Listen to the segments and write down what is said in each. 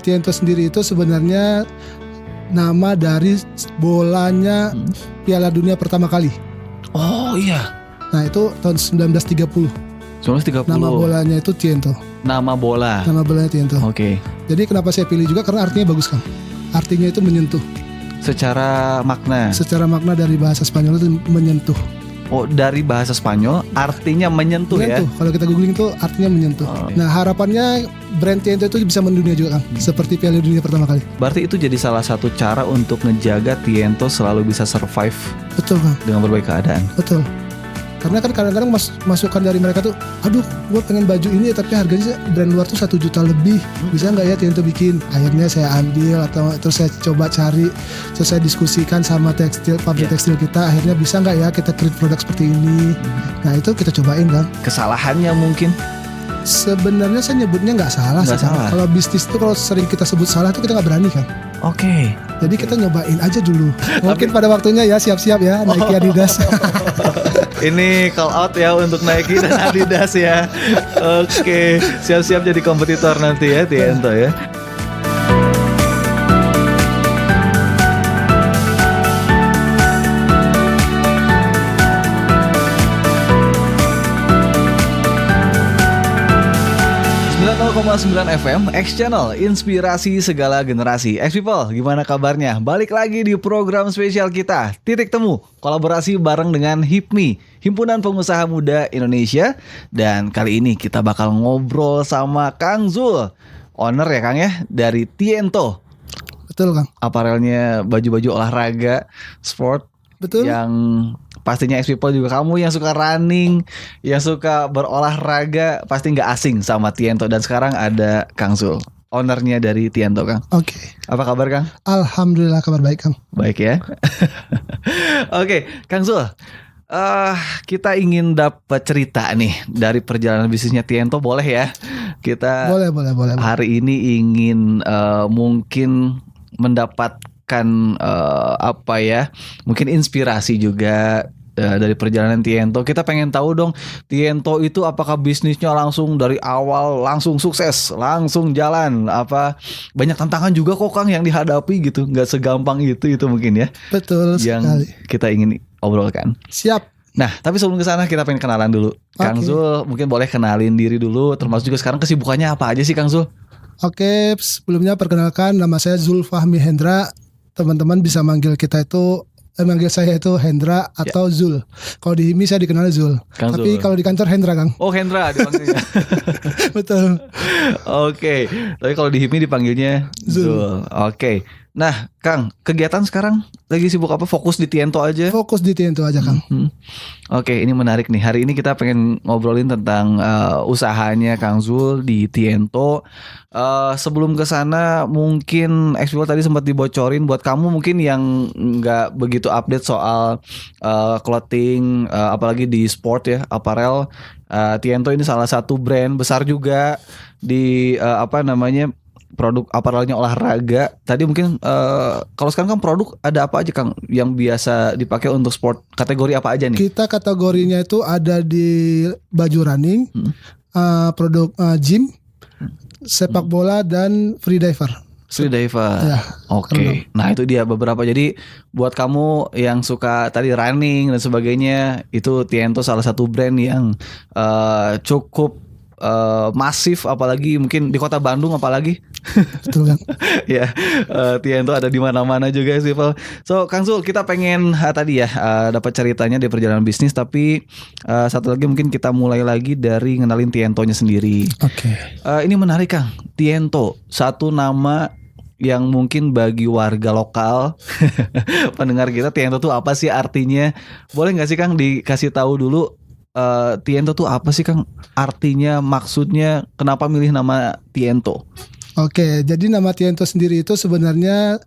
Tiento sendiri itu sebenarnya nama dari bolanya Piala Dunia pertama kali. Oh iya. Nah itu tahun 1930. 1930. Nama bolanya itu Tiento. Nama bola. Nama bolanya Tiento. Oke. Jadi kenapa saya pilih juga karena artinya bagus Kang. Artinya itu menyentuh. Secara makna. Secara makna dari bahasa Spanyol itu menyentuh. Oh, dari bahasa Spanyol artinya menyentuh ya. Kalau kita googling itu artinya menyentuh. Nah harapannya brand Tiento itu bisa mendunia juga Kang. Seperti Piala Dunia pertama kali. Berarti itu jadi salah satu cara untuk ngejaga Tiento selalu bisa survive. Betul Kang. Dengan berbagai keadaan. Betul. Karena kan kadang-kadang masukan dari mereka tuh, aduh gue pengen baju ini tapi harganya brand luar tuh 1 juta lebih, bisa nggak ya Tiento bikin? Akhirnya saya ambil atau terus saya coba cari, terus saya diskusikan sama pabrik tekstil kita, akhirnya bisa nggak ya kita create produk seperti ini? Nah itu kita cobain kan. Kesalahannya mungkin? Sebenarnya saya nyebutnya nggak salah. Kalau bisnis tuh kalau sering kita sebut salah tuh kita nggak berani kan. Oke. Jadi kita nyobain aja dulu. Mungkin pada waktunya ya siap-siap ya Nike Adidas. Ini call out ya untuk Nike dan Adidas ya. Oke, siap-siap jadi kompetitor nanti ya Tiento ya. .9 FM X Channel, inspirasi segala generasi. X People, gimana kabarnya? Balik lagi di program spesial kita, Titik Temu, kolaborasi bareng dengan HIPMI, Himpunan Pengusaha Muda Indonesia. Dan kali ini kita bakal ngobrol sama Kang Zul, owner ya Kang ya, dari Tiento. Betul Kang. Aparelnya baju-baju olahraga, sport. Betul. Yang pastinya X-People juga kamu yang suka running, yang suka berolahraga, pasti nggak asing sama Tiento. Dan sekarang ada Kang Zul, ownernya dari Tiento Kang. Oke. Apa kabar Kang? Alhamdulillah kabar baik Kang. Baik ya. Oke, Kang Zul, kita ingin dapat cerita nih dari perjalanan bisnisnya Tiento, boleh ya? Kita boleh. Hari ini ingin mungkin mendapatkan mungkin inspirasi juga dari perjalanan Tiento. Kita pengen tahu dong, Tiento itu apakah bisnisnya langsung dari awal langsung sukses, langsung jalan, apa banyak tantangan juga kok Kang yang dihadapi gitu, nggak segampang itu mungkin ya. Betul yang sekali. Kita ingin obrolkan. Siap. Nah, tapi sebelum ke sana kita pengen kenalan dulu. Kang Zul mungkin boleh kenalin diri dulu, termasuk juga sekarang kesibukannya apa aja sih Kang Zul? Oke, sebelumnya perkenalkan nama saya Zulfahmi Hendra. Teman-teman bisa manggil manggil saya itu Hendra atau Zul. Kalau di HIMI saya dikenal Zul. Kang tapi Zul. Kalau di kantor Hendra Kang. Oh Hendra dipanggilnya. Betul. Oke. Tapi kalau di HIMI dipanggilnya Zul. Oke. Nah Kang, kegiatan sekarang lagi sibuk apa? Fokus di Tiento aja? Fokus di Tiento aja Kang. Oke, ini menarik nih. Hari ini kita pengen ngobrolin tentang usahanya Kang Zul di Tiento. Sebelum ke sana mungkin Explore tadi sempat dibocorin buat kamu mungkin yang nggak begitu update soal clothing, apalagi di sport ya, apparel. Tiento ini salah satu brand besar juga di produk apparelnya olahraga. Tadi mungkin kalau sekarang kan produk ada apa aja Kang yang biasa dipakai untuk sport? Kategori apa aja nih? Kita kategorinya itu ada di baju running, produk gym, sepak bola dan freediver. Ya, Oke. Nah itu dia beberapa. Jadi buat kamu yang suka tadi running dan sebagainya, itu Tiento salah satu brand yang cukup masif, apalagi mungkin di kota Bandung apalagi. Betul kan? Ya, Tiento ada di mana-mana juga sih, Pak. So, Kang Zul, kita pengen tadi ya dapat ceritanya di perjalanan bisnis, tapi satu lagi mungkin kita mulai lagi dari ngenalin Tientonya sendiri. Oke. Ini menarik Kang, Tiento, satu nama yang mungkin bagi warga lokal pendengar kita, Tiento tuh apa sih artinya? Boleh nggak sih Kang dikasih tahu dulu? Tiento tuh apa sih Kang? Artinya, maksudnya, kenapa milih nama Tiento? Oke, jadi nama Tiento sendiri itu sebenarnya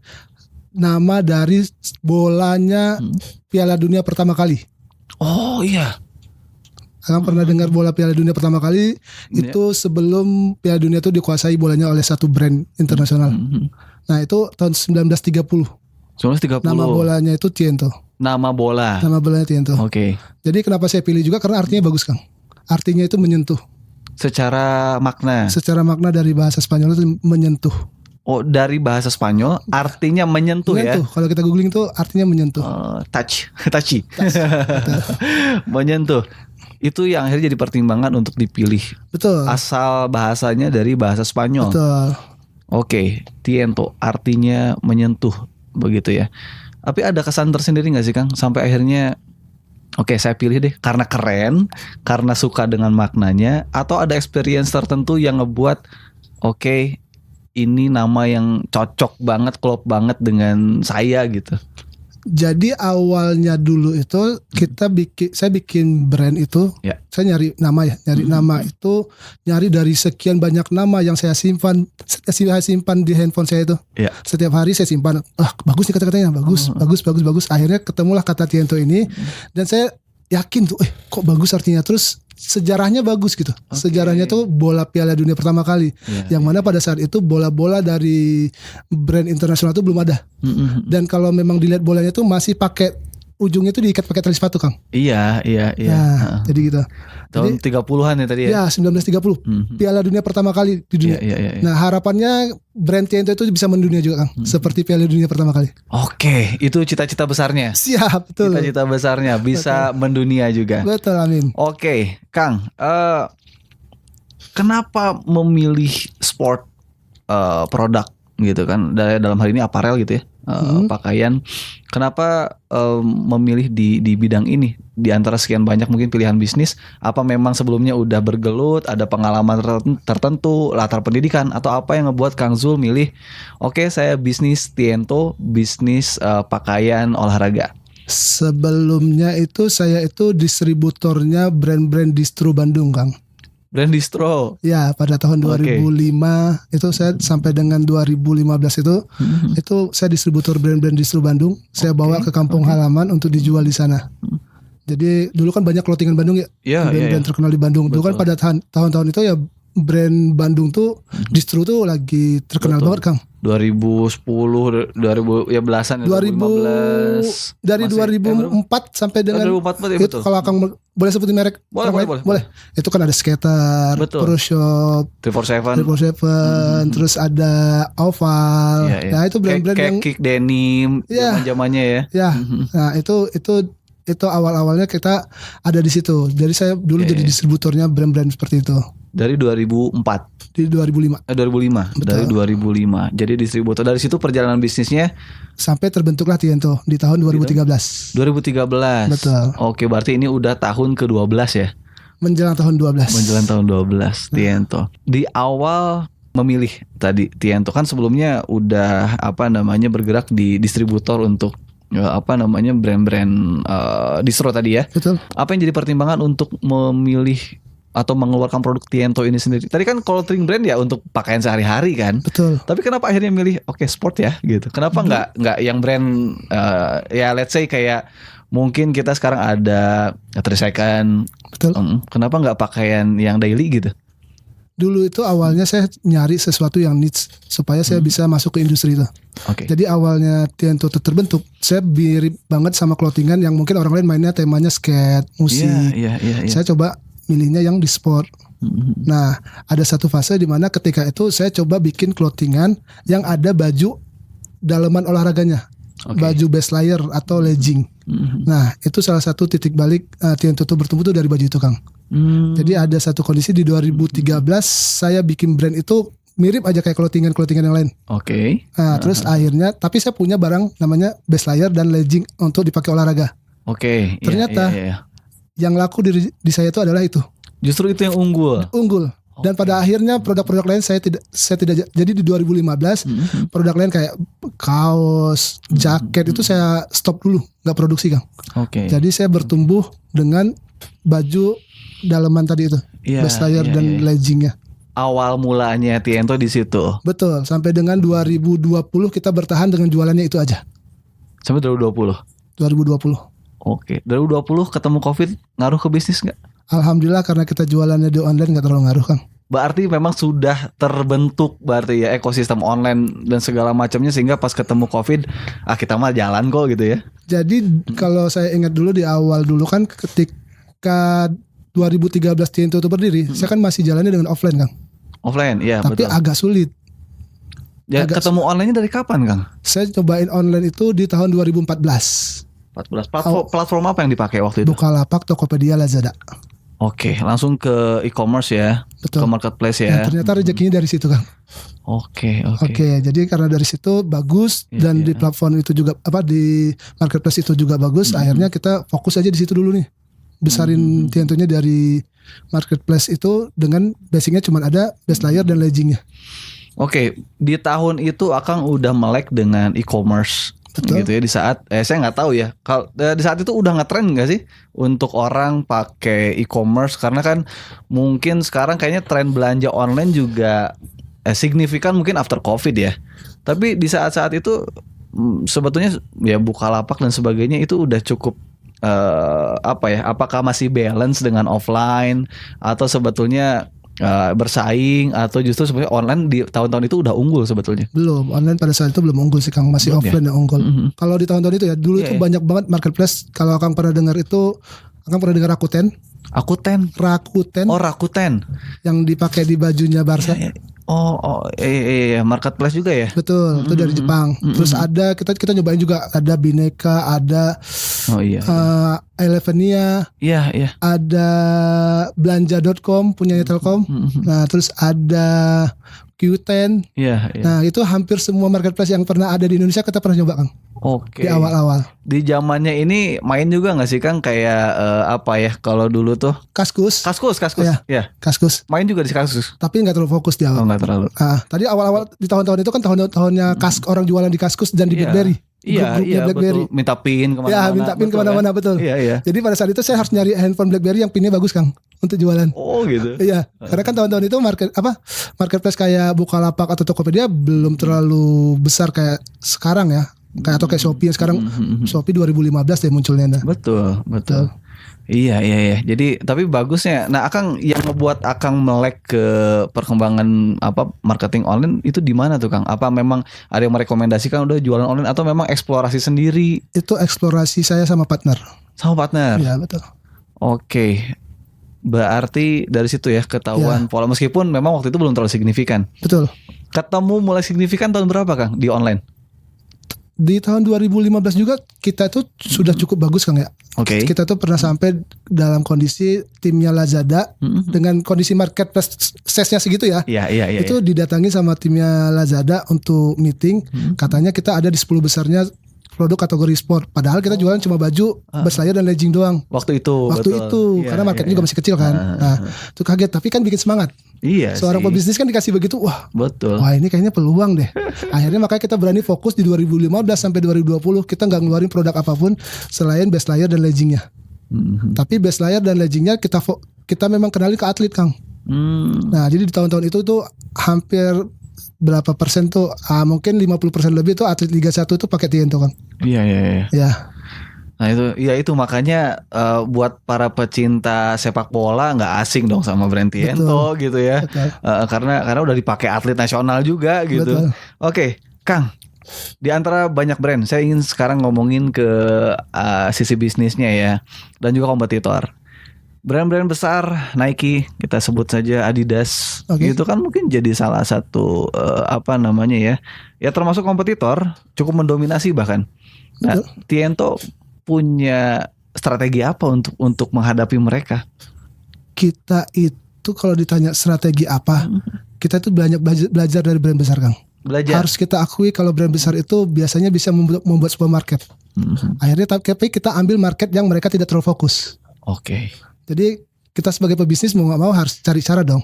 nama dari bolanya Piala Dunia pertama kali. Oh iya. Kalian pernah dengar bola Piala Dunia pertama kali? Itu sebelum Piala Dunia itu dikuasai bolanya oleh satu brand internasional. Nah itu tahun 1930. 1930. Nama bolanya itu Tiento. Nama bolanya Tiento. Oke. Jadi kenapa saya pilih juga karena artinya bagus Kang. Artinya itu menyentuh. Secara makna. Secara makna dari bahasa Spanyol itu menyentuh. Oh, dari bahasa Spanyol artinya menyentuh, Menyentuh. Kalau kita googling tuh artinya menyentuh. Touchy. Menyentuh. Itu yang akhirnya jadi pertimbangan untuk dipilih. Betul. Asal bahasanya dari bahasa Spanyol. Betul. Oke, tiento artinya menyentuh, begitu ya. Tapi ada kesan tersendiri nggak sih Kang sampai akhirnya oke, saya pilih deh karena keren, karena suka dengan maknanya, atau ada experience tertentu yang ngebuat oke, ini nama yang cocok banget, klop banget dengan saya gitu. Jadi awalnya dulu itu saya bikin brand itu, Ya. saya nyari nama nama itu nyari dari sekian banyak nama yang saya simpan di handphone saya itu. Ya. Setiap hari saya simpan, bagus nih kata-katanya, bagus. Akhirnya ketemulah kata Tiento ini, dan saya yakin tuh, kok bagus artinya. Terus sejarahnya bagus gitu. Sejarahnya tuh bola Piala Dunia pertama kali, yang mana pada saat itu bola-bola dari brand internasional itu belum ada. Dan kalau memang dilihat bolanya tuh masih pakai ujungnya tuh diikat pakai tali sepatu, Kang. Iya. Nah, jadi gitu. Tahun 30-an ya tadi ya. Ya, 1930. Piala Dunia pertama kali di dunia. Iya. Nah, harapannya brand Tiento itu bisa mendunia juga, Kang. Seperti Piala Dunia pertama kali. Oke, itu cita-cita besarnya. Siap, betul. Cita-cita besarnya bisa mendunia juga. Betul, amin. Oke, Kang, kenapa memilih sport produk gitu kan? Dalam hal ini aparel gitu ya, pakaian. Kenapa memilih di bidang ini? Di antara sekian banyak mungkin pilihan bisnis, apa memang sebelumnya udah bergelut, ada pengalaman tertentu, latar pendidikan, atau apa yang ngebuat Kang Zul milih, oke, saya bisnis Tiento, bisnis pakaian olahraga? Sebelumnya itu saya itu distributornya brand-brand distro Bandung, Kang. Brand distro. Ya, pada tahun 2005 itu saya sampai dengan 2015 itu saya distributor brand-brand distro Bandung. Saya bawa ke kampung halaman untuk dijual di sana. Jadi dulu kan banyak clothingan Bandung ya, brand-brand terkenal di Bandung. Dulu kan pada tahun-tahun itu ya brand Bandung tuh distro tuh lagi terkenal banget, Kang. 2010, 2000 ya belasan ya, 2000 dari 2004 sampai dengan 2004 ya, itu kalau Kang boleh sebutin merek? Boleh. Itu kan ada Skater, Pro Shop, 347, terus ada Oval. Nah, itu brand-brand yang Kick Denim zaman-zamannya ya. Ya. Nah, itu awal-awalnya kita ada di situ. Jadi saya dulu jadi distributornya brand-brand seperti itu. Dari 2004. Di 2005. 2005. Betul. Dari 2005. Jadi distributor. Dari situ perjalanan bisnisnya sampai terbentuklah Tiento di tahun 2013. 2013. Betul. Oke, berarti ini udah tahun ke-12 ya. Menjelang tahun 12. Menjelang tahun 12 Tiento. Di awal memilih tadi Tiento kan sebelumnya udah bergerak di distributor untuk brand-brand distro tadi ya. Betul. Apa yang jadi pertimbangan untuk memilih atau mengeluarkan produk Tiento ini sendiri? Tadi kan clothing brand ya untuk pakaian sehari-hari kan. Betul. Tapi kenapa akhirnya milih sport ya gitu? Kenapa nggak yang brand let's say kayak mungkin kita sekarang ada 3 Second. Betul. Kenapa nggak pakaian yang daily gitu? Dulu itu awalnya saya nyari sesuatu yang niche supaya saya bisa masuk ke industri itu. Jadi awalnya Tiento itu terbentuk, saya mirip banget sama clothingan yang mungkin orang lain mainnya temanya skate, musik. Iya. Saya coba milihnya yang di sport. Nah, ada satu fase di mana ketika itu saya coba bikin clothingan yang ada baju daleman olahraganya. Baju base layer atau legging. Nah, itu salah satu titik balik Tiento itu bertumbuh tuh dari baju itu, Kang. Jadi ada satu kondisi di 2013 saya bikin brand itu mirip aja kayak clothingan yang lain. Nah, terus akhirnya tapi saya punya barang namanya base layer dan legging untuk dipakai olahraga. Ternyata yang laku di saya itu adalah itu. Justru itu yang unggul. Dan pada akhirnya produk-produk lain saya tidak jadi di 2015 produk lain kayak kaos, jaket itu saya stop dulu, nggak produksi, Kang. Jadi saya bertumbuh dengan baju daleman tadi itu, base layer dan leggingnya. Awal mulanya Tiento di situ. Betul, sampai dengan 2020 kita bertahan dengan jualannya itu aja. Sampai 2020. 2020 ketemu Covid ngaruh ke bisnis nggak? Alhamdulillah karena kita jualannya di online nggak terlalu ngaruh, Kang. Berarti memang sudah terbentuk berarti ya ekosistem online dan segala macamnya sehingga pas ketemu Covid kita mah jalan kok gitu ya. Jadi kalau saya ingat dulu di awal dulu kan ketika 2013 Tiento itu berdiri, saya kan masih jalannya dengan offline, Kang. Offline, iya tapi betul. agak sulit. Ya, ketemu online-nya dari kapan, Kang? Saya cobain online itu di tahun 2014. 14. Platform apa yang dipakai waktu itu? Bukalapak, Tokopedia, Lazada. Oke, langsung ke e-commerce ya. Betul. Ke marketplace Ya, ya. ternyata rezekinya dari situ, Kang. Oke. Jadi karena dari situ bagus dan di platform itu juga di marketplace itu juga bagus. Akhirnya kita fokus aja di situ dulu nih. Besarin Tientonya dari marketplace itu dengan basicnya cuma ada base layer dan leggingnya. Oke, di tahun itu Akang udah melek dengan e-commerce. Betul. Gitu ya di saat saya nggak tahu ya. Kalau di saat itu udah ngetren nggak sih untuk orang pakai e-commerce, karena kan mungkin sekarang kayaknya tren belanja online juga signifikan mungkin after Covid ya. Tapi di saat-saat itu sebetulnya ya Bukalapak dan sebagainya itu udah cukup apakah masih balance dengan offline atau sebetulnya bersaing, atau justru sebenarnya online di tahun-tahun itu udah unggul sebetulnya? Belum, online pada saat itu belum unggul sih Kang, masih offline yang unggul. Kalau di tahun-tahun itu ya dulu itu banyak banget marketplace. Kalau Kang pernah dengar itu, Kang pernah dengar Rakuten? Oh, Rakuten yang dipakai di bajunya Barca. Iya, marketplace juga ya. Betul, itu dari Jepang. Terus ada kita nyobain juga, ada Bineka, ada Elevenia, ada belanja.com punyanya Telkom. Nah, terus ada Qten. Nah, itu hampir semua marketplace yang pernah ada di Indonesia kita pernah nyoba, Kang. Oke. Di awal-awal. Di zamannya ini main juga nggak sih Kang, kayak kalau dulu tuh Kaskus. Ya. Kaskus. Main juga di Kaskus. Tapi nggak terlalu fokus di awal. Nggak terlalu. Tadi awal-awal di tahun-tahun itu kan tahun-tahunnya orang jualan di Kaskus dan di BlackBerry. Iya, BlackBerry. betul. Minta pin kemana-mana. Ya, minta pin kemana-mana, betul. Iya. Jadi pada saat itu saya harus nyari handphone BlackBerry yang pinnya bagus, Kang, untuk jualan. Oh gitu. Iya, karena kan tahun-tahun itu marketplace kayak Bukalapak atau Tokopedia belum terlalu besar kayak sekarang ya. Kayak Shopee yang sekarang. Shopee 2015 deh munculnya. Betul. Iya. Jadi tapi bagusnya. Nah, Akang yang ngebuat Akang melek ke perkembangan marketing online itu di mana tuh, Kang? Apa memang ada yang merekomendasikan udah jualan online, atau memang eksplorasi sendiri? Itu eksplorasi saya sama partner. Iya, betul. Oke. Berarti dari situ ya ketahuan pola, meskipun memang waktu itu belum terlalu signifikan. Betul. Ketemu mulai signifikan tahun berapa, Kang, di online? Di tahun 2015 juga kita tuh sudah cukup bagus, Kang ya. Oke. Kita tuh pernah sampai dalam kondisi timnya Lazada dengan kondisi marketplace size-nya segitu ya. Iya. Itu didatangi sama timnya Lazada untuk meeting. Katanya kita ada di 10 besarnya produk kategori sport. Padahal kita jualan cuma baju, base layer dan legging doang. Waktu itu. Karena marketnya juga masih kecil kan. Nah, itu kaget, tapi kan bikin semangat. Iya. Seorang pebisnis kan dikasih begitu, wah. Betul. Wah, ini kayaknya peluang deh. Akhirnya makanya kita berani fokus di 2015 sampai 2020 kita nggak ngeluarin produk apapun selain base layer dan leggingnya. Tapi base layer dan leggingnya kita memang kenali ke atlet, Kang. Nah, jadi di tahun-tahun itu tuh hampir berapa persen tuh? Mungkin 50% lebih tuh atlet Liga 1 tuh pakai Tiento, Kang. Iya. Ya. Nah itu makanya buat para pecinta sepak bola nggak asing dong sama brand Tiento gitu ya. Karena udah dipakai atlet nasional juga gitu. Betul. Oke, Kang. Di antara banyak brand, saya ingin sekarang ngomongin ke sisi bisnisnya ya, dan juga kompetitor. Brand-brand besar, Nike, kita sebut saja Adidas, itu kan mungkin jadi salah satu ya termasuk kompetitor, cukup mendominasi bahkan. Nah, Tiento punya strategi apa untuk menghadapi mereka? Kita itu kalau ditanya strategi apa, kita itu banyak belajar dari brand besar, Kang. Harus kita akui kalau brand besar itu biasanya bisa membuat sebuah market. Akhirnya tapi kita ambil market yang mereka tidak terlalu fokus. Oke. Jadi kita sebagai pebisnis mau nggak mau harus cari cara dong.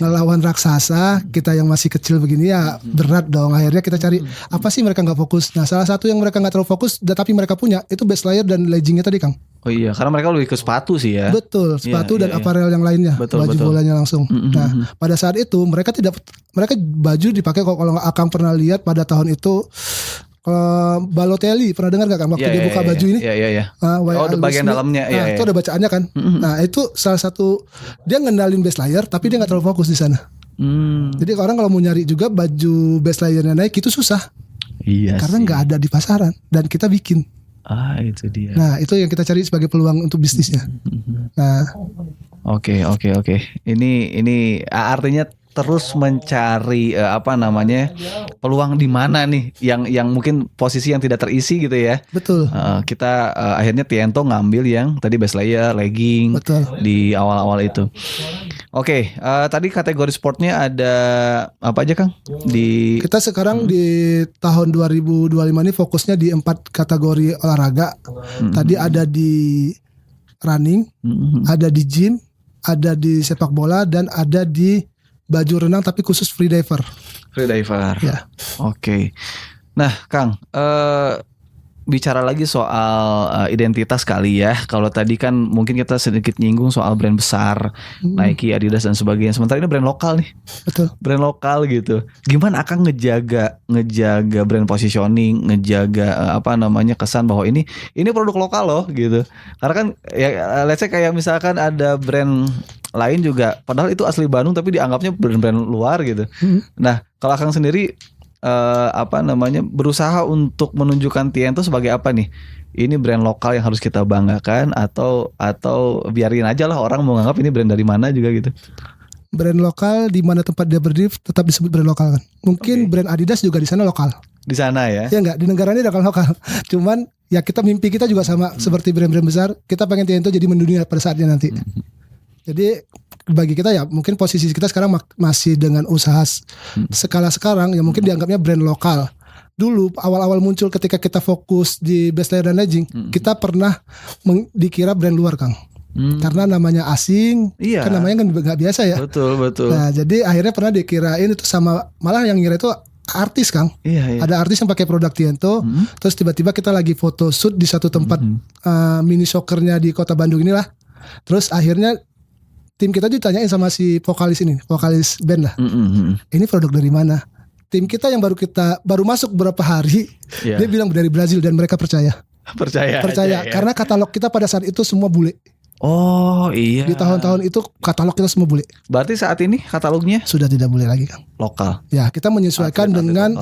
Melawan raksasa kita yang masih kecil begini ya berat dong. Akhirnya kita cari apa sih mereka nggak fokus. Nah, salah satu yang mereka nggak terlalu fokus tapi mereka punya itu base layer dan leggingnya tadi, Kang. Oh iya, karena mereka lebih ke sepatu sih ya. Betul, sepatu dan aparel yang lainnya, baju bolanya langsung. Nah, pada saat itu mereka baju dipakai, kalau Akang pernah lihat pada tahun itu. Balotelli pernah dengar gak, Kang, waktu dia buka baju ini? Iya. Di bagian dalamnya. Itu ada bacaannya kan. Nah, itu salah satu dia ngendalin base layer tapi dia nggak terlalu fokus di sana. Jadi orang kalau mau nyari juga baju base layernya Nike itu susah. Iya. Karena nggak ada di pasaran dan kita bikin. Itu dia. Nah, itu yang kita cari sebagai peluang untuk bisnisnya. Nah, Oke. Ini artinya terus mencari peluang di mana nih yang mungkin posisi yang tidak terisi gitu ya. Betul. Kita akhirnya Tiento ngambil yang tadi base layer, legging. Betul. Di awal-awal itu. Oke, tadi kategori sportnya ada apa aja Kang? Kita sekarang di tahun 2025 ini fokusnya di 4 kategori olahraga. Tadi ada di running, ada di gym, ada di sepak bola, dan ada di baju renang tapi khusus freediver. Freediver. Ya. Oke. Nah, Kang, bicara lagi soal identitas kali ya. Kalau tadi kan mungkin kita sedikit nyinggung soal brand besar, Nike, Adidas dan sebagainya. Sementara ini brand lokal nih. Betul. Brand lokal gitu. Gimana akan ngejaga brand positioning, ngejaga kesan bahwa ini produk lokal loh gitu. Karena kan ya let's say kayak misalkan ada brand lain juga padahal itu asli Bandung tapi dianggapnya brand-brand luar gitu. Nah, kalau Akang sendiri berusaha untuk menunjukkan Tiento sebagai apa nih? Ini brand lokal yang harus kita banggakan atau biarin aja lah orang mau nganggap ini brand dari mana juga gitu. Brand lokal di mana tempat dia berdiri tetap disebut brand lokal kan. Mungkin brand Adidas juga di sana lokal. Di sana ya? Ya enggak, di negara ini lokal. Cuman ya mimpi kita juga sama seperti brand-brand besar. Kita pengen Tiento jadi mendunia pada saatnya nanti. Jadi bagi kita ya mungkin posisi kita sekarang masih dengan usaha skala sekarang ya mungkin dianggapnya brand lokal. Dulu awal-awal muncul ketika kita fokus di base layer dan legging, kita pernah dikira brand luar Kang. Karena namanya asing, kan namanya kan nggak biasa ya. Betul. Nah jadi akhirnya pernah dikirain itu sama, malah yang ngira itu artis Kang. Ada artis yang pakai produk Tiento, terus tiba-tiba kita lagi foto shoot di satu tempat mini soccernya di kota Bandung inilah. Terus akhirnya tim kita ditanyain sama si vokalis band lah. Ini produk dari mana? Tim kita yang baru masuk berapa hari, dia bilang dari Brazil dan mereka percaya. Percaya karena katalog kita pada saat itu semua bule. Oh iya. Di tahun-tahun itu katalog kita semua bule. Berarti saat ini katalognya sudah tidak bule lagi Kang. Lokal. Ya, kita menyesuaikan dengan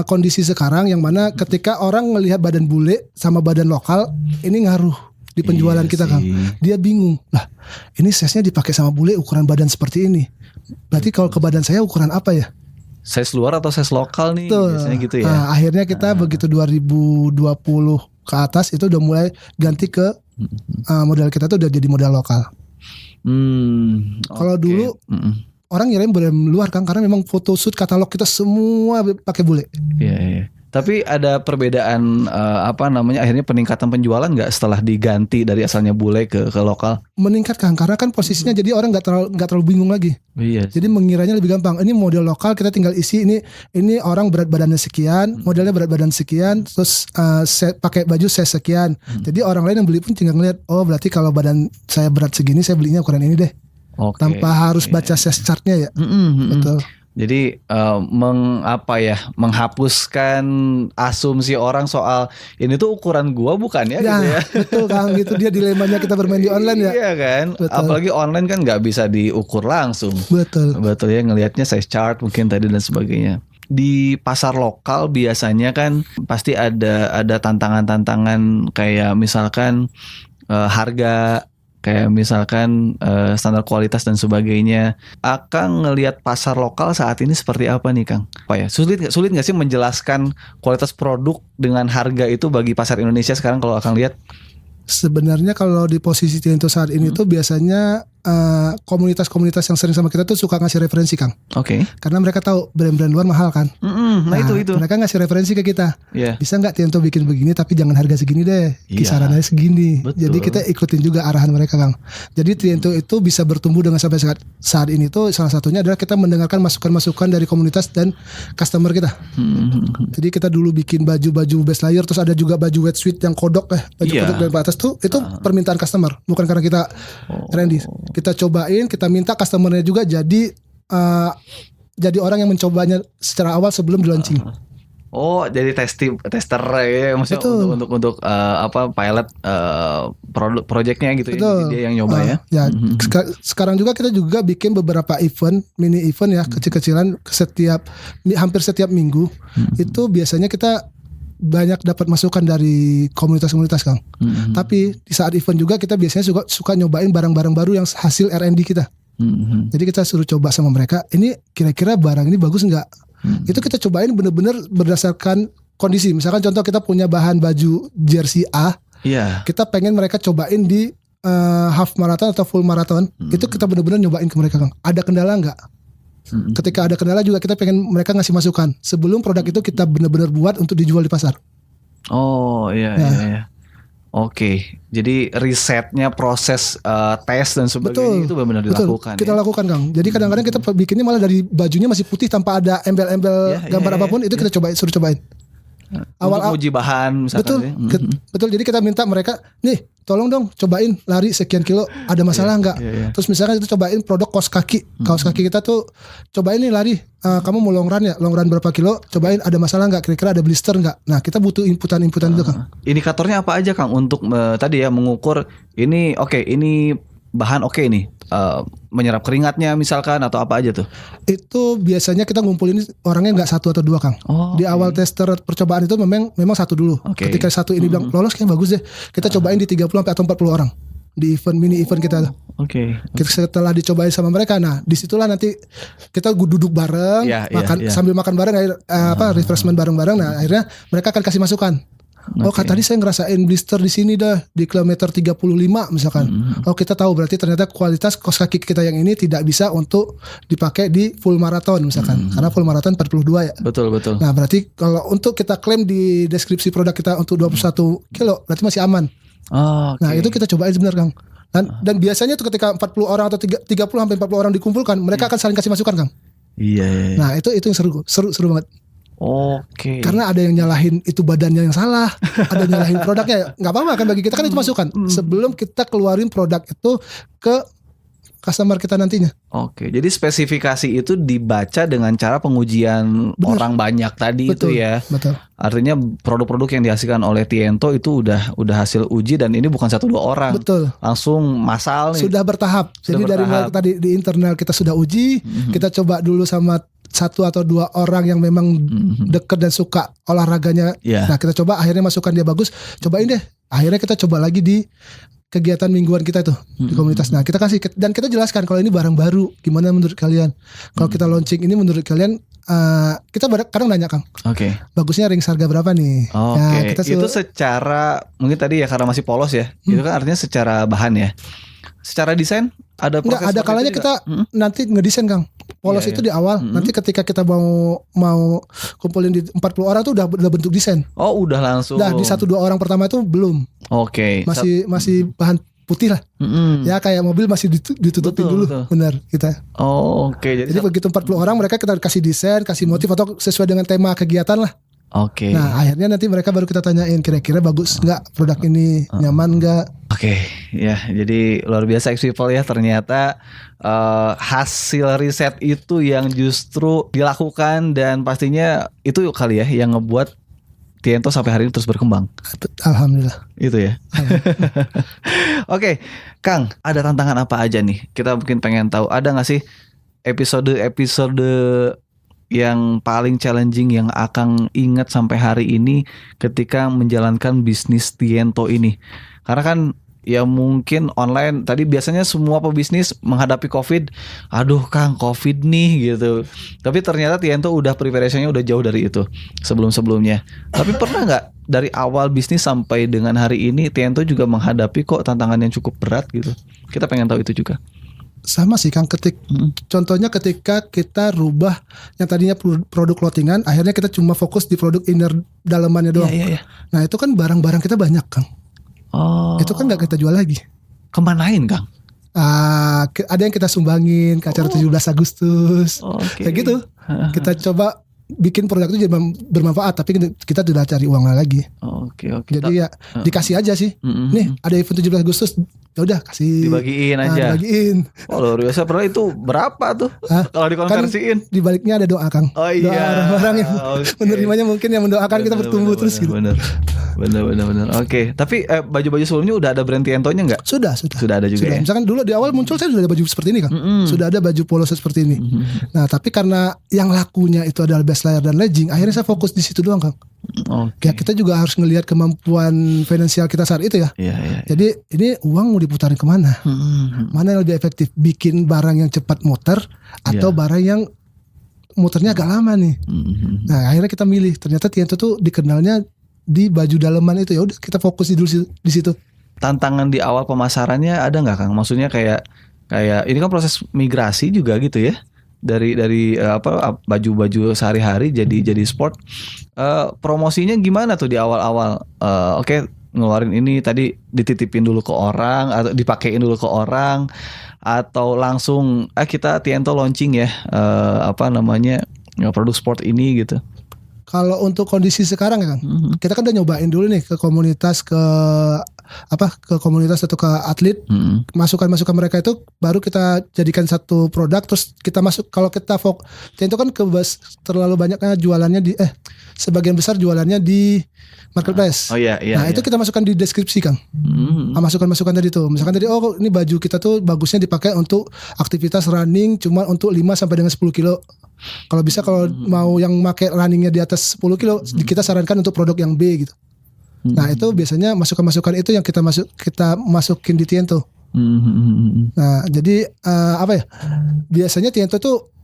kondisi sekarang yang mana ketika orang melihat badan bule sama badan lokal ini ngaruh di penjualan kita Kang. Dia bingung. Lah, ini size-nya dipakai sama bule ukuran badan seperti ini. Berarti kalau ke badan saya ukuran apa ya? Size luar atau size lokal nih? Tuh. Biasanya gitu ya. Nah, akhirnya kita begitu 2020 ke atas itu udah mulai ganti ke modal kita tuh udah jadi modal lokal. Kalau dulu orang ngirain brand luar Kang karena memang foto shoot katalog kita semua pakai bule. Iya. Tapi ada perbedaan akhirnya peningkatan penjualan nggak setelah diganti dari asalnya bule ke lokal? Meningkat Kang karena kan posisinya jadi orang nggak terlalu bingung lagi. Iya. Jadi mengiranya lebih gampang. Ini model lokal kita tinggal isi ini orang berat badannya sekian, modelnya berat badan sekian, terus pakai baju size sekian. Jadi orang lain yang beli pun tinggal ngeliat, oh berarti kalau badan saya berat segini saya belinya ukuran ini deh. Tanpa harus baca size chartnya ya. Betul. Jadi menghapuskan asumsi orang soal ini tuh ukuran gua bukan ya gitu ya. Betul Kang, gitu dia dilemanya kita bermain di online ya. Iya kan. Betul. Apalagi online kan nggak bisa diukur langsung. Betul ya, ngelihatnya size chart mungkin tadi dan sebagainya. Di pasar lokal biasanya kan pasti ada tantangan-tantangan kayak misalkan harga, kayak misalkan standar kualitas dan sebagainya. Akang ngelihat pasar lokal saat ini seperti apa nih Kang? Sulit nggak sih menjelaskan kualitas produk dengan harga itu bagi pasar Indonesia sekarang kalau Akang lihat? Sebenarnya kalau di posisi Tiento saat ini tuh biasanya komunitas-komunitas yang sering sama kita tuh suka ngasih referensi Kang. Oke. Karena mereka tahu brand-brand luar mahal kan. Nah itu. Mereka ngasih referensi ke kita. Bisa nggak Tiento bikin begini tapi jangan harga segini deh. Kisarannya segini. Betul. Jadi kita ikutin juga arahan mereka Kang. Jadi Tiento itu bisa bertumbuh dengan sampai saat ini tuh salah satunya adalah kita mendengarkan masukan-masukan dari komunitas dan customer kita. Jadi kita dulu bikin baju base layer, terus ada juga baju wetsuit yang kodok kodok dari atas tuh itu permintaan customer, bukan karena kita trendy. Kita cobain, kita minta customernya juga jadi orang yang mencobanya secara awal sebelum di launching. Oh, jadi tester ya maksudnya untuk pilot projectnya gitu. Betul. Ya. Dia yang nyoba ya. Sekarang juga kita juga bikin beberapa mini event ya, kecil-kecilan hampir setiap minggu. Itu biasanya kita banyak dapat masukan dari komunitas-komunitas Kang. Tapi di saat event juga kita biasanya suka nyobain barang-barang baru yang hasil R&D kita. Jadi kita suruh coba sama mereka, ini kira-kira barang ini bagus nggak? Itu kita cobain bener-bener berdasarkan kondisi. Misalkan contoh kita punya bahan baju jersey A, kita pengen mereka cobain di half marathon atau full marathon. Itu kita bener-bener nyobain ke mereka, Kang. Ada kendala nggak? Ketika ada kendala juga kita pengen mereka ngasih masukan sebelum produk itu kita benar-benar buat untuk dijual di pasar. Oh iya. Oke, jadi risetnya, proses tes dan sebagainya itu benar-benar dilakukan. Kita lakukan, Kang. Jadi kadang-kadang kita bikinnya malah dari bajunya masih putih tanpa ada embel-embel gambar apapun, itu kita suruh cobain. Awal uji bahan misalkan. Betul. Jadi kita minta mereka, nih tolong dong cobain lari sekian kilo, ada masalah nggak? Terus misalkan itu cobain produk kaos kaki kita tuh, cobain nih lari, kamu mau long run berapa kilo, cobain ada masalah nggak, kira-kira ada blister nggak? Nah kita butuh inputan itu, Kang. Indikatornya apa aja, Kang, untuk tadi ya mengukur ini ini bahan nih, menyerap keringatnya misalkan atau apa aja tuh? Itu biasanya kita ngumpulin orangnya nggak 1 atau 2, Kang. Di awal tester percobaan itu memang 1 dulu. Ketika 1 ini bilang lolos, kayak bagus deh, kita cobain di 30 atau 40 orang di mini event kita. Setelah dicobain sama mereka, nah disitulah nanti kita duduk bareng, sambil makan bareng, refreshment bareng-bareng. Nah akhirnya mereka akan kasih masukan. Tadi saya ngerasain blister di sini dah di kilometer 35 misalkan. Kita tahu berarti ternyata kualitas kaos kaki kita yang ini tidak bisa untuk dipakai di full marathon misalkan. Karena full marathon 42 ya. Betul. Nah, berarti kalau untuk kita klaim di deskripsi produk kita untuk 21 kilo berarti masih aman. Nah, itu kita cobain sebenarnya, Kang. Dan biasanya tuh ketika 40 orang atau 30 sampai 40 orang dikumpulkan, mereka akan saling kasih masukan, Kang. Iya. Nah, itu yang seru banget. Karena ada yang nyalahin itu badannya yang salah, ada yang nyalahin produknya, nggak apa-apa kan, bagi kita kan itu masukan sebelum kita keluarin produk itu ke customer kita nantinya. Jadi spesifikasi itu dibaca dengan cara pengujian orang banyak tadi. Betul, itu ya. Betul. Artinya produk-produk yang dihasilkan oleh Tiento itu udah hasil uji, dan ini bukan 1-2 orang. Betul. Langsung massal nih. Sudah bertahap. Jadi dari mulai tadi di internal kita sudah uji, kita coba dulu sama 1 atau 2 orang yang memang dekat dan suka olahraganya. Nah kita coba, akhirnya masukan dia bagus, cobain deh. Akhirnya kita coba lagi di kegiatan mingguan kita tuh di komunitas. Nah kita kasih dan kita jelaskan kalau ini barang baru, gimana menurut kalian? Kalau kita launching ini menurut kalian, kita kadang nanya, Kang. Bagusnya ring harga berapa nih? Nah, itu secara mungkin tadi ya karena masih polos ya. Itu kan artinya secara bahan ya. Secara desain ada proses. Enggak, ada kalanya kita nanti ngedesain, Kang. Polos itu di awal. Nanti ketika kita mau kumpulin di 40 orang tuh udah bentuk desain. Udah langsung. Nah, di 1-2 orang pertama itu belum. Masih bahan putih lah. Ya kayak mobil masih ditutupin dulu. Benar kita. Jadi begitu 40 orang mereka kita kasih desain, kasih motif atau sesuai dengan tema kegiatan lah. Nah akhirnya nanti mereka baru kita tanyain kira-kira bagus nggak produk ini, nyaman nggak. Ya jadi luar biasa X-People ya, ternyata hasil riset itu yang justru dilakukan, dan pastinya itu kali ya yang ngebuat Tiento sampai hari ini terus berkembang. Alhamdulillah. Itu ya. Kang, ada tantangan apa aja nih? Kita mungkin pengen tahu, ada nggak sih episode yang paling challenging yang Akang ingat sampai hari ini ketika menjalankan bisnis Tiento ini? Karena kan ya mungkin online tadi biasanya semua pebisnis menghadapi COVID, aduh Kang COVID nih gitu. Tapi ternyata Tiento udah preparation-nya udah jauh dari itu sebelum-sebelumnya. Tapi pernah nggak dari awal bisnis sampai dengan hari ini Tiento juga menghadapi kok tantangan yang cukup berat gitu? Kita pengen tahu itu juga. Sama sih, Kang. Contohnya ketika kita rubah yang tadinya produk clothingan, akhirnya kita cuma fokus di produk inner dalamannya doang. Nah itu kan barang-barang kita banyak, Kang. Itu kan gak kita jual lagi. Kemanain, Kang? Ada yang kita sumbangin ke acara 17 Agustus. Kayak gitu. Kita coba bikin produk itu jadi bermanfaat, tapi kita tidak cari uangnya lagi. Jadi ya dikasih aja sih. Nih ada event 17 Agustus, ya udah kasih. Dibagiin aja. Dibagiin. Luar biasa. Pernah itu berapa tuh? Kalau dikonversiin? Kan di baliknya ada doa, Kang. Doa orang-orang yang menerimanya mungkin yang mendoakan kita bertumbuh terus gitu. Bener. Tapi baju-baju sebelumnya udah ada brand Tientonya nggak? Sudah ada juga. Ya? Misalkan dulu di awal muncul saya sudah ada baju seperti ini, Kang. Sudah ada baju polo seperti ini. Nah tapi karena yang lakunya itu adalah best layer dan legging, akhirnya saya fokus di situ doang, Kang. Oke. Ya kita juga harus ngelihat kemampuan finansial kita saat itu ya. Iya, iya. Jadi ini uang mau diputarin kemana? Mana yang lebih efektif? Bikin barang yang cepat muter atau Iya. barang yang muternya agak lama nih? Nah akhirnya kita milih. Ternyata Tiento tuh dikenalnya di baju daleman itu. Ya udah kita fokus di situ. Tantangan di awal pemasarannya ada nggak, Kang? Maksudnya kayak ini kan proses migrasi juga gitu ya, dari baju-baju sehari-hari jadi sport. Promosinya gimana tuh di awal-awal? Oke, ngeluarin ini tadi dititipin dulu ke orang atau dipakein dulu ke orang, atau langsung kita Tiento launching ya, produk sport ini gitu. Kalau untuk kondisi sekarang ya Kang, kita kan udah nyobain dulu nih ke komunitas atau ke atlet. Masukan-masukan mereka itu baru kita jadikan satu produk, terus kita masuk. Kalau kita Tiento kan terlalu banyaknya jualannya sebagian besar jualannya di marketplace. Iya. Nah itu kita masukkan di deskripsi Kang. Masukan-masukan tadi tuh. Misalkan tadi ini baju kita tuh bagusnya dipakai untuk aktivitas running cuma untuk 5 sampai dengan 10 kilo. Kalau bisa kalau mau yang pakai runningnya di atas 10 kilo, kita sarankan untuk produk yang B gitu. Nah itu biasanya masukan-masukan itu yang kita masukin di Tiento. Nah jadi biasanya Tiento tuh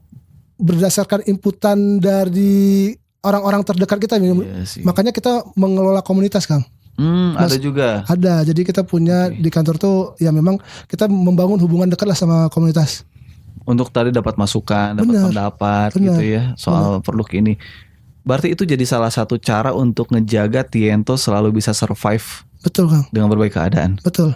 berdasarkan inputan dari orang-orang terdekat kita. Makanya kita mengelola komunitas Kang. Ada juga. Ada. Jadi kita punya di kantor tuh ya memang kita membangun hubungan dekat lah sama komunitas. Untuk tadi dapat masukan, dapat pendapat gitu ya soal produk ini. Berarti itu jadi salah satu cara untuk ngejaga Tiento selalu bisa survive. Betul Kang. Dengan berbagai keadaan. Betul.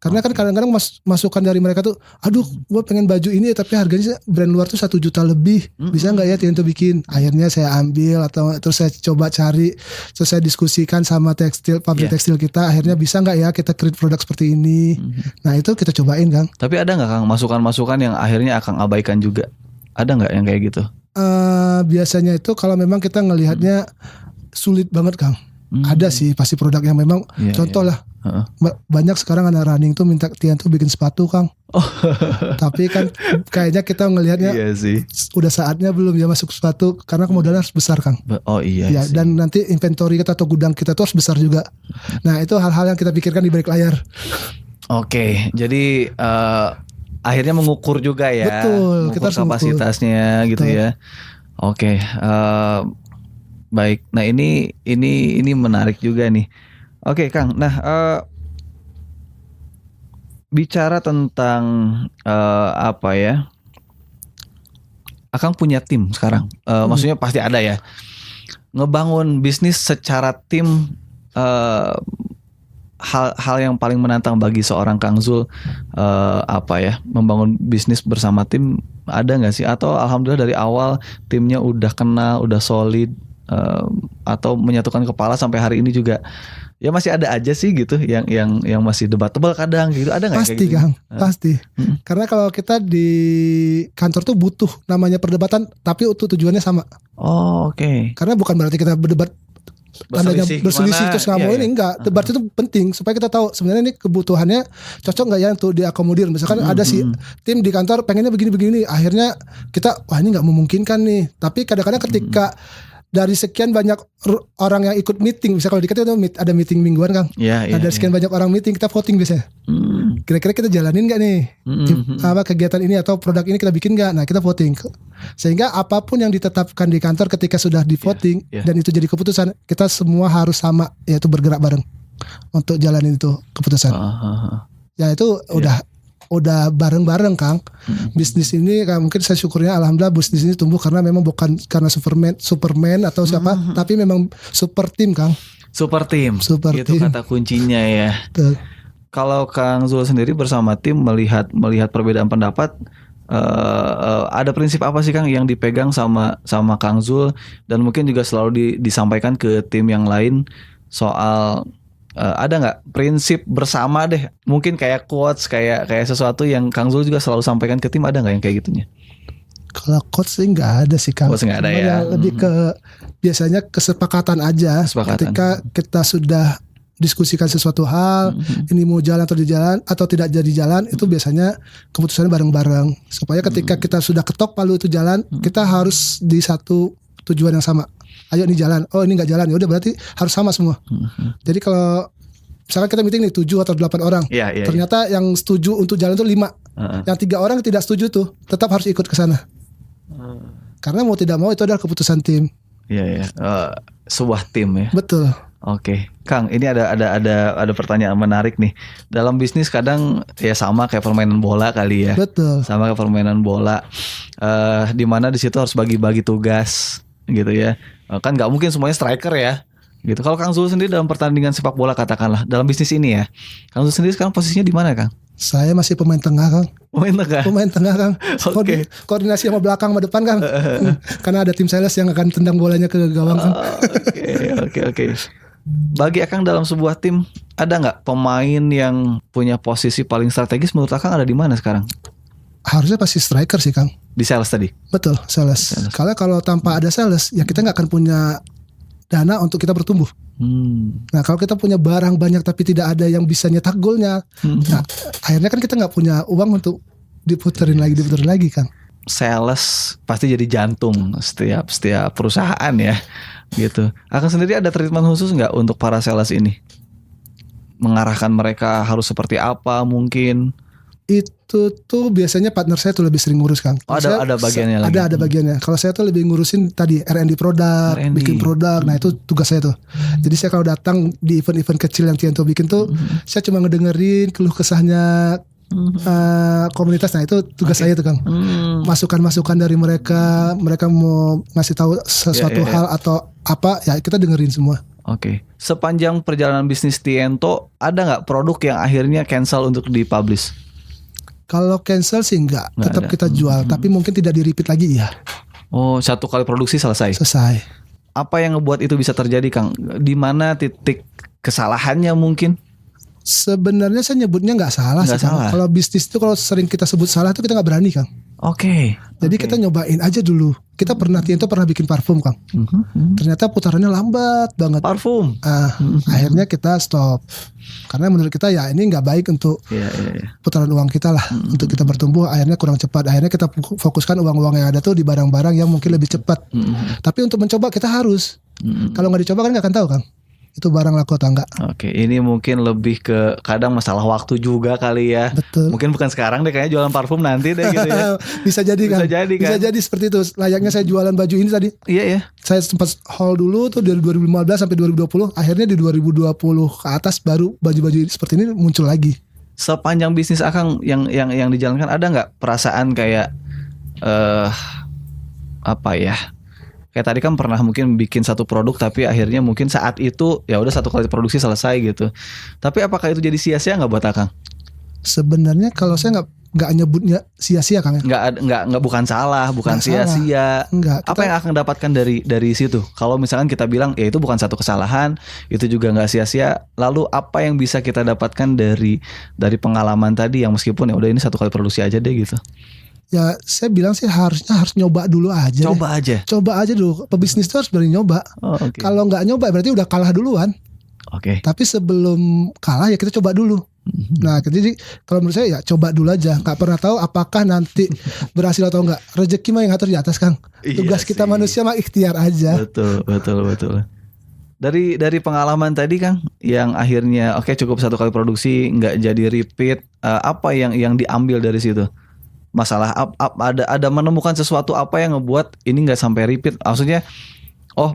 Karena kan kadang-kadang masukan dari mereka tuh, aduh gue pengen baju ini tapi harganya brand luar tuh 1 juta lebih, bisa nggak ya Tiento bikin? Akhirnya saya ambil terus saya coba cari, terus saya diskusikan sama pabrik tekstil kita, akhirnya bisa nggak ya kita create produk seperti ini? Nah itu kita cobain Kang. Tapi ada nggak Kang masukan-masukan yang akhirnya Akang abaikan juga? Ada nggak yang kayak gitu? Biasanya itu kalau memang kita ngelihatnya sulit banget Kang. Ada sih pasti produk yang memang contoh lah. Banyak sekarang anak running tuh minta Tiento bikin sepatu Kang. Tapi kan kayaknya kita ngelihatnya udah saatnya belum ya masuk sepatu, karena kemodalan harus besar Kang. Ya, dan nanti inventory kita atau gudang kita tuh harus besar juga. Nah itu hal-hal yang kita pikirkan di balik layar. Oke, jadi akhirnya mengukur juga ya. Betul, kita harus kapasitasnya gitu ya. Oke, baik. Nah ini menarik juga nih. Oke Kang, nah bicara tentang Akang punya tim sekarang. Maksudnya pasti ada ya. Ngebangun bisnis secara tim, hal yang paling menantang bagi seorang Kang Zul membangun bisnis bersama tim, ada nggak sih? Atau alhamdulillah dari awal timnya udah kenal, udah solid, atau menyatukan kepala sampai hari ini juga ya masih ada aja sih gitu yang masih debatable kadang gitu, ada nggak? Pasti Kang, pasti. Karena kalau kita di kantor tuh butuh namanya perdebatan, tapi tujuannya sama. Oke. Karena bukan berarti kita berdebat tandanya berselisih terus nggak mau ini, enggak. Debat itu penting supaya kita tahu sebenarnya ini kebutuhannya cocok nggak ya untuk diakomodir. Misalkan ada si tim di kantor pengennya begini-begini, akhirnya kita ini nggak memungkinkan nih. Tapi kadang-kadang ketika dari sekian banyak orang yang ikut meeting, misalnya kalau di kita itu ada meeting mingguan Kang. Dari sekian banyak orang meeting, kita voting biasanya. Kira-kira kita jalanin nggak nih kegiatan ini atau produk ini kita bikin nggak? Nah kita voting. Sehingga apapun yang ditetapkan di kantor ketika sudah di voting dan itu jadi keputusan, kita semua harus sama, yaitu bergerak bareng untuk jalanin itu keputusan. Ya itu udah bareng-bareng Kang. Bisnis ini mungkin saya syukurnya alhamdulillah bisnis ini tumbuh karena memang bukan karena Superman atau siapa, tapi memang super tim Kang. Super tim. Itu kata kuncinya ya. Betul. Kalau Kang Zul sendiri bersama tim melihat perbedaan pendapat, ada prinsip apa sih Kang yang dipegang sama Kang Zul, dan mungkin juga selalu disampaikan ke tim yang lain soal ada nggak prinsip bersama deh, mungkin kayak quotes, kayak sesuatu yang Kang Zul juga selalu sampaikan ke tim, ada nggak yang kayak gitunya? Kalau quotes sih nggak ada sih Kang. Quotes nggak ada ya. Lebih ke biasanya kesepakatan aja. Ketika kita sudah diskusikan sesuatu hal, ini mau jalan atau tidak jadi jalan, itu biasanya keputusannya bareng-bareng. Supaya ketika kita sudah ketok palu itu jalan, kita harus di satu tujuan yang sama. ayo ini jalan, oh ini nggak jalan, ya udah berarti harus sama semua. Jadi kalau misalkan kita meeting nih 7 atau 8 orang, ternyata yang setuju untuk jalan tuh 5, yang 3 orang tidak setuju tuh tetap harus ikut ke sana. Karena mau tidak mau itu adalah keputusan tim. Iya. Sebuah tim ya. Betul. Oke, Kang, ini ada pertanyaan menarik nih. Dalam bisnis kadang ya sama kayak permainan bola kali ya. Betul. Sama kayak permainan bola. Di mana di situ harus bagi-bagi tugas gitu ya. Kan nggak mungkin semuanya striker ya. Gitu. Kalau Kang Zul sendiri dalam pertandingan sepak bola katakanlah dalam bisnis ini ya, Kang Zul sendiri sekarang posisinya di mana, Kang? Saya masih pemain tengah, Kang. Pemain tengah, Kang. Oke. Koordinasi sama belakang sama depan, Kang. Karena ada tim sales yang akan tendang bolanya ke gawang, Kang. Oke. Bagi Akang dalam sebuah tim ada nggak pemain yang punya posisi paling strategis menurut Akang ada di mana sekarang? Harusnya pasti striker sih, Kang. Di sales tadi? Betul, sales. Karena kalau tanpa ada sales, ya kita nggak akan punya dana untuk kita bertumbuh. Nah kalau kita punya barang banyak tapi tidak ada yang bisa nyetak golnya, nah akhirnya kan kita nggak punya uang untuk diputerin lagi, Kang. Sales pasti jadi jantung setiap perusahaan ya, gitu. Akang sendiri ada treatment khusus nggak untuk para sales ini? Mengarahkan mereka harus seperti apa mungkin? Itu tuh biasanya partner saya tuh lebih sering ngurus, Kang. Ada bagiannya lagi. Ada bagiannya. Kalau saya tuh lebih ngurusin tadi R&D produk, bikin produk. Nah itu tugas saya tuh. Jadi saya kalau datang di event-event kecil yang Tiento bikin tuh, saya cuma ngedengerin keluh kesahnya komunitas. Nah itu tugas saya tuh, Kang. Masukan-masukan dari mereka mau ngasih tahu sesuatu hal atau apa, ya kita dengerin semua. Oke. Sepanjang perjalanan bisnis Tiento, ada nggak produk yang akhirnya cancel untuk dipublish? Kalau cancel sih enggak tetap ada. Kita jual, tapi mungkin tidak di-repeat lagi ya. Oh, satu kali produksi selesai? Selesai. Apa yang ngebuat itu bisa terjadi, Kang? Di mana titik kesalahannya mungkin? Sebenarnya saya nyebutnya nggak salah sih, Kang. Kalau bisnis itu kalau sering kita sebut salah itu kita nggak berani, Kang. Oke. Jadi kita nyobain aja dulu. Kita Tiento pernah bikin parfum, Kang. Ternyata putarannya lambat banget. Parfum. Akhirnya kita stop. Karena menurut kita ya ini nggak baik untuk putaran uang kita lah. Untuk kita bertumbuh akhirnya kurang cepat. Akhirnya kita fokuskan uang-uang yang ada tuh di barang-barang yang mungkin lebih cepat. Tapi untuk mencoba kita harus. Kalau nggak dicoba kan nggak akan tahu, Kang. Itu barang laku atau enggak. Oke, ini mungkin lebih ke kadang masalah waktu juga kali ya. Betul. Mungkin bukan sekarang deh, kayaknya jualan parfum nanti deh gitu ya. Bisa jadi, Kan. Bisa jadi seperti itu. Layaknya saya jualan baju ini tadi. Iya. Saya sempat haul dulu tuh dari 2015 sampai 2020. Akhirnya di 2020 ke atas baru baju-baju seperti ini muncul lagi. Sepanjang bisnis Akang yang dijalankan ada nggak perasaan kayak apa ya? Kayak tadi kan pernah mungkin bikin satu produk tapi akhirnya mungkin saat itu ya udah satu kali produksi selesai gitu. Tapi apakah itu jadi sia-sia nggak buat Akang? Sebenarnya kalau saya nggak nyebutnya sia-sia, Kang. Nggak bukan salah, bukan sia-sia. Apa yang Akang dapatkan dari situ? Kalau misalkan kita bilang ya itu bukan satu kesalahan, itu juga nggak sia-sia. Lalu apa yang bisa kita dapatkan dari pengalaman tadi yang meskipun ya udah ini satu kali produksi aja deh gitu? Ya saya bilang sih harus nyoba dulu aja. Coba aja dulu. Pebisnis itu harus berani nyoba. Kalau nggak nyoba berarti udah kalah duluan. Tapi sebelum kalah ya kita coba dulu. Nah jadi kalau menurut saya ya coba dulu aja. Gak pernah tahu apakah nanti berhasil atau enggak. Rezeki mah yang ngatur di atas, Kang. Tugas kita manusia mah ikhtiar aja. Betul. Dari pengalaman tadi, Kang, yang akhirnya cukup satu kali produksi nggak jadi repeat, apa yang diambil dari situ? Masalah ada menemukan sesuatu apa yang ngebuat ini nggak sampai repeat? Maksudnya,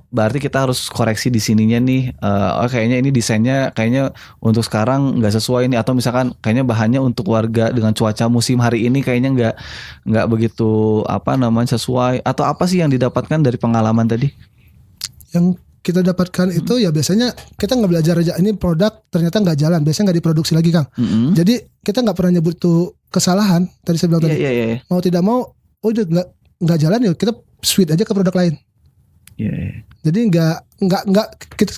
berarti kita harus koreksi di sininya nih. Kayaknya ini desainnya kayaknya untuk sekarang nggak sesuai nih, atau misalkan kayaknya bahannya untuk warga dengan cuaca musim hari ini kayaknya nggak begitu sesuai. Atau apa sih yang didapatkan dari pengalaman tadi? Yang kita dapatkan itu ya biasanya kita nggak belajar aja, ini produk ternyata nggak jalan, biasanya nggak diproduksi lagi, Kang. Jadi kita nggak pernah nyebut tuh kesalahan. Tadi saya bilang tadi mau tidak mau udah nggak jalan ya kita switch aja ke produk lain. Jadi nggak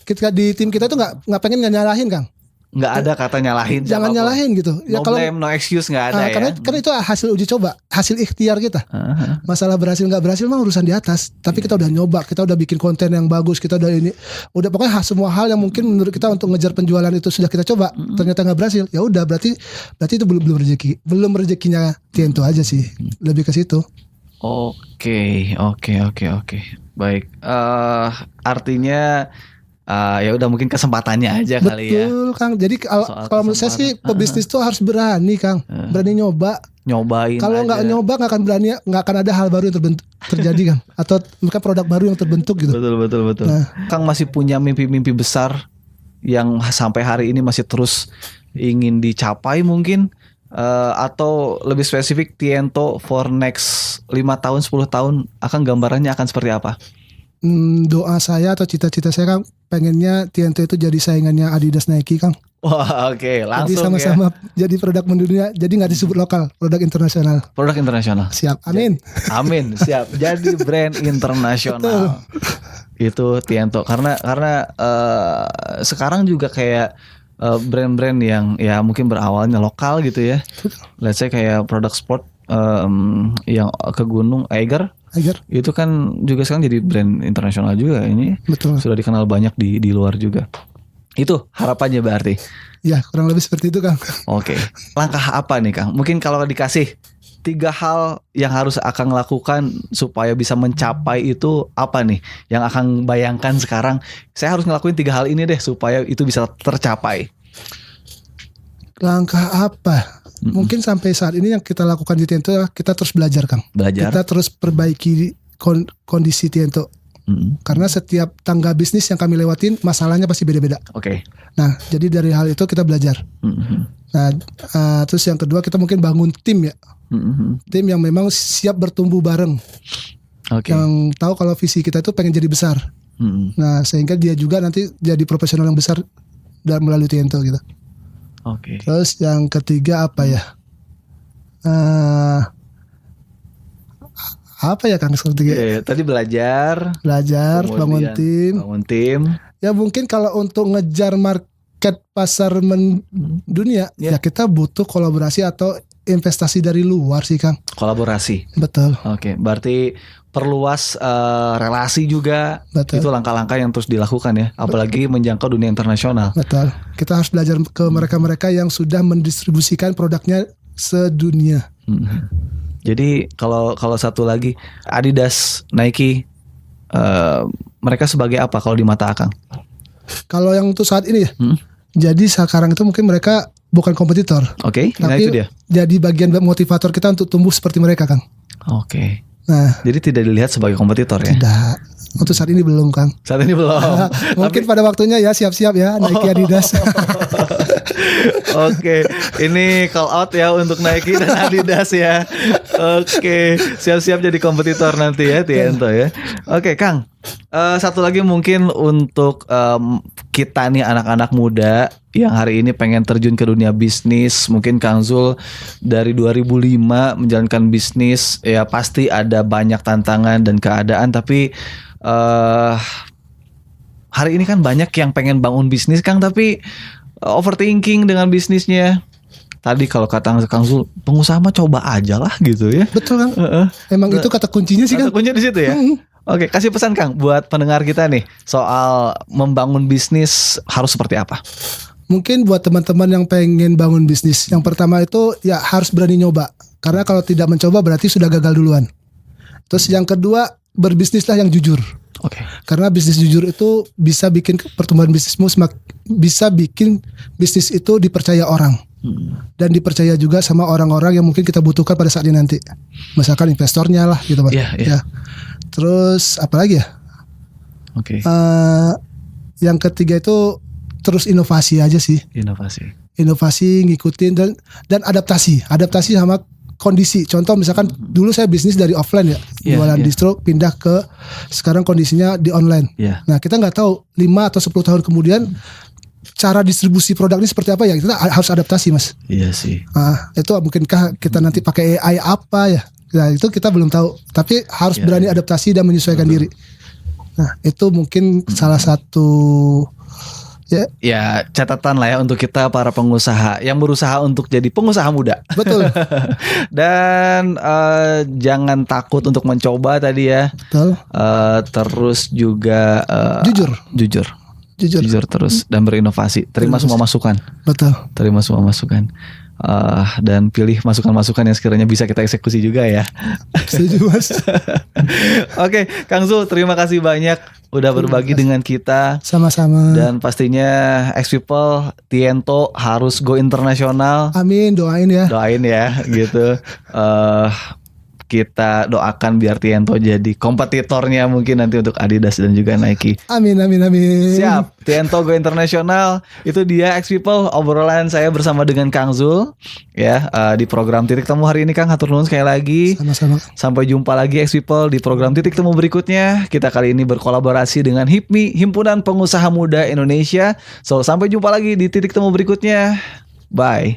kita di tim kita tuh nggak pengen nyalahin, Kang. Nggak ada kata nyalahin. Jangan nyalahin gitu. Ya, no blame, no excuse nggak ada ya. Karena itu hasil uji coba, hasil ikhtiar kita. Masalah berhasil nggak berhasil mah urusan di atas. Tapi kita udah nyoba, kita udah bikin konten yang bagus, kita udah pokoknya semua hal yang mungkin menurut kita untuk ngejar penjualan itu sudah kita coba. Ternyata nggak berhasil. Ya udah berarti itu belum rezekinya Tiento aja sih. Lebih ke situ. Oke. Baik. Artinya ya udah mungkin kesempatannya aja kali ya. Betul Kang. Jadi Soal kalau menurut saya sih kesempatan. pebisnis tuh harus berani Kang, berani nyoba. Nyobain Kalau nggak aja. nyoba nggak akan berani, nggak akan ada hal baru yang terjadi Kang, atau mereka produk baru yang terbentuk gitu. Betul. Nah. Kang masih punya mimpi-mimpi besar yang sampai hari ini masih terus ingin dicapai mungkin. Atau lebih spesifik Tiento for next 5 tahun 10 tahun akan gambarannya akan seperti apa? Doa saya atau cita-cita saya Kang, pengennya Tiento itu jadi saingannya Adidas, Nike Kang. Wah Jadi langsung ya. sama-sama jadi produk mendunia, jadi nggak disebut lokal, produk internasional. Produk internasional. Siap, amin. Amin, siap. Jadi brand internasional. Itu Tiento karena sekarang juga kayak brand-brand yang ya mungkin berawalnya lokal gitu ya. Let's say kayak produk sport yang ke gunung Eiger itu kan juga sekarang jadi brand internasional juga ini. Betul. Sudah dikenal banyak di luar juga. Itu harapannya berarti. Ya kurang lebih seperti itu Kang. Oke. Langkah apa nih Kang? Mungkin kalau dikasih 3 hal yang harus Akang lakukan supaya bisa mencapai itu apa nih? Yang Akang bayangkan sekarang, saya harus ngelakuin 3 hal ini deh supaya itu bisa tercapai. Langkah apa? Mungkin sampai saat ini yang kita lakukan di Tiento, kita terus belajar Kang. Belajar. Kita terus perbaiki kondisi Tiento. Karena setiap tangga bisnis yang kami lewatin masalahnya pasti beda-beda. Oke. Nah, jadi dari hal itu kita belajar. Nah, terus yang kedua kita mungkin bangun tim ya. Tim yang memang siap bertumbuh bareng. Oke. Yang tahu kalau visi kita itu pengen jadi besar. Nah, sehingga dia juga nanti jadi profesional yang besar dan melalui Tiento gitu. Oke. Terus yang ketiga apa ya? Apa ya Kang ketiga? Ya, tadi belajar, Bangun tim. Bangun tim. Ya mungkin kalau untuk ngejar market pasar dunia, ya kita butuh kolaborasi atau investasi dari luar sih Kang. Kolaborasi. Betul. Oke, berarti perluas relasi juga. Betul. Itu langkah-langkah yang terus dilakukan ya, apalagi menjangkau dunia internasional. Betul. Kita harus belajar ke mereka-mereka yang sudah mendistribusikan produknya sedunia. Jadi kalau satu lagi Adidas, Nike, mereka sebagai apa kalau di mata Akang? Kalau yang untuk saat ini ya, jadi sekarang itu mungkin mereka bukan kompetitor. Oke, nah tapi itu dia. Jadi bagian motivator kita untuk tumbuh seperti mereka Kang. Oke. Nah, jadi tidak dilihat sebagai kompetitor ya? Tidak. Untuk saat ini belum Kang. Saat ini belum. Mungkin pada waktunya ya siap-siap ya Nike Adidas. Oke, ini call out ya untuk Nike dan Adidas ya. Oke, siap-siap jadi kompetitor nanti ya Tiento ya. Oke, Kang. Satu lagi mungkin untuk kita nih anak-anak muda yang hari ini pengen terjun ke dunia bisnis. Mungkin Kang Zul dari 2005 menjalankan bisnis, ya pasti ada banyak tantangan dan keadaan. Tapi hari ini kan banyak yang pengen bangun bisnis Kang, tapi overthinking dengan bisnisnya. Tadi kalau kata Kang Zul, pengusaha mah coba aja lah gitu ya. Betul Kang. Emang itu kata kuncinya sih Kang. Kata kuncinya di situ ya. Oke, kasih pesan Kang buat pendengar kita nih soal membangun bisnis harus seperti apa? Mungkin buat teman-teman yang pengen bangun bisnis, yang pertama itu ya harus berani nyoba. Karena kalau tidak mencoba berarti sudah gagal duluan. Terus yang kedua, berbisnislah yang jujur. Oke. Karena bisnis jujur itu bisa bikin pertumbuhan bisnismu bisa bikin bisnis itu dipercaya orang. Dan dipercaya juga sama orang-orang yang mungkin kita butuhkan pada saat ini nanti. Misalkan investornya lah gitu Pak. Iya. Terus apa lagi ya? Oke. Yang ketiga itu terus inovasi aja sih. Inovasi ngikutin dan adaptasi sama kondisi. Contoh misalkan dulu saya bisnis dari offline ya, jualan distro, pindah ke sekarang kondisinya di online. Nah, kita nggak tahu 5 atau 10 tahun kemudian cara distribusi produk ini seperti apa ya, kita harus adaptasi Mas. Iya sih. Itu mungkinkah kita nanti pakai AI apa ya? Nah, itu kita belum tahu. Tapi harus berani adaptasi dan menyesuaikan diri. Nah, itu mungkin salah satu ya catatan lah ya untuk kita para pengusaha yang berusaha untuk jadi pengusaha muda. Betul. Dan jangan takut untuk mencoba tadi ya. Betul. Terus juga jujur terus dan berinovasi. Terima semua masukan. Betul. Terima semua masukan. Dan pilih masukan-masukan yang sekiranya bisa kita eksekusi juga ya. Setuju Mas. Oke, Kang Zul, terima kasih banyak udah berbagi dengan kita. Sama-sama. Dan pastinya X People Tiento harus go internasional. Amin, doain ya. Doain ya gitu. Kita doakan biar Tiento jadi kompetitornya mungkin nanti untuk Adidas dan juga Nike. Amin. Siap, Tiento go internasional. Itu dia X People, obrolan saya bersama dengan Kang Zul ya, di program Titik Temu hari ini. Kang, hatur nuhun sekali lagi. Sama-sama. Sampai jumpa lagi X People di program Titik Temu berikutnya. Kita kali ini berkolaborasi dengan HIPMI, Himpunan Pengusaha Muda Indonesia. So, sampai jumpa lagi di Titik Temu berikutnya. Bye.